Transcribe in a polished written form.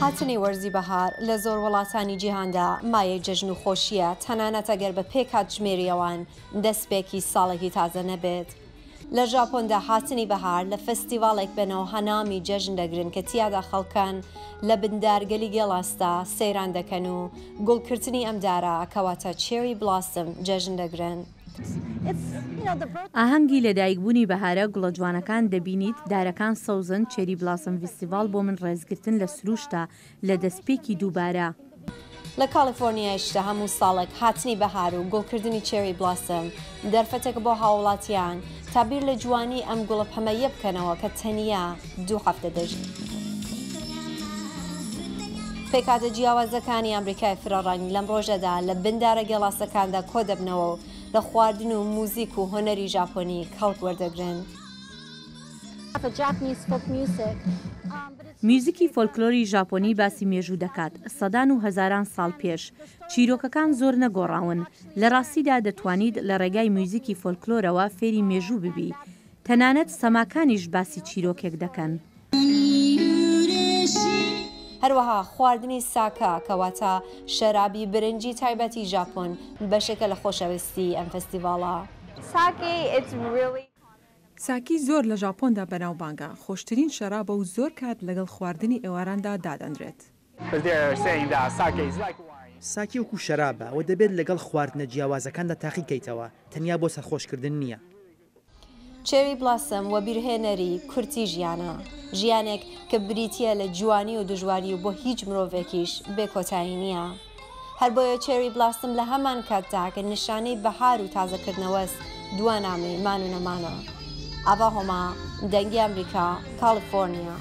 هاتنی وەرزی بەهار لە زۆر وڵاتانی جیهاندا مایەی جەژن و خۆشیە، تەنانەت ئەگەر بە پێکات ژمێریەوان دەستپێکی ساڵێکی تازە نەبێت. لە ژاپۆندا هاتنی بەهار لە فێستڤاڵێک بنەوە هەنامی جەژن دەگرن کە تیادا خەڵکان لە بندارگەلی گێڵاستا سەیران دەکەن و گوڵکردنی ئەمدارە کەواتە چێری بلاسم جەژن دەگرن. ئاهەنگی لەدایکبوونی بەهارە گوڵە جوانەکان دەبینیت، دارەکان سەوزن. چێری بلاسم فێستیڤاڵ بۆ من ڕێزگرتن لە سروشتە لە دەستپێکی دووبارە. لە کالیفۆرنیایشدا هەموو ساڵێک هاتنی بەهار و گوڵکردنی چێری بلاسم دەرفەتێک بۆ هاوڵاتیان تا بیر لە جوانی ئەم گوڵە پەمەیە بکەنەوە کە تەنیا 2 هەفتە دەژین. پێکاتە جیاوازەکانی ئەمریکای فرەڕەنگ لەم ڕۆژەدا لە بندارە گێڵاسەکاندا کۆ دەبنەوە و لە خواردن و موزیک و هۆنەری ژاپۆنی کەڵک وەردەگرن. میوزیکی فۆلکلۆری ژاپۆنی باسی مێژوو دەکات. سەدان و هەزاران ساڵ پێش چیرۆکەکان زۆر نەگۆڕاون. لە ڕاستیدا دەتوانیت لە ڕێگای میوزیکی فۆلکلۆرەوە فێری مێژوو ببی. تەنانەت سەماکانیش باسی چیرۆکێک دەکەن. هەروەها خواردنی ساکە کەواتە شەرابی برنجی تایبەتی ژاپۆن بەشێکە لە خۆشەویستی ئەم فێستیڤاڵە. ساکی زۆر لە ژاپۆندا بەناوبانگە. خۆشترین شەرابە و زۆر کات لەگەڵ خواردنی ئێواراندا دادەنرێت. ساکی وەکو شەرابە ئەوە دەبێت لەگەڵ خواردنە جیاوازەکاندا تاقیکەیتەوە، تەنیا بۆ سەرخۆشکردن نییە. چێری بلاسم وە بیرهێنەری کورتی ژیانە، ژیانێک کە بریتە لە جوانی و دژواری و بۆ هیچ مرۆڤێکیش بێکۆتایی نییە. هەر بۆیە چێری بلاسم لە هەمان کاتدا کە نیشانەی بەهار و تازەکردنەوەست دووانامەی مان و نەمانە. ئاوا هۆما دەنگی ئەمریکا، کالیفۆرنیا.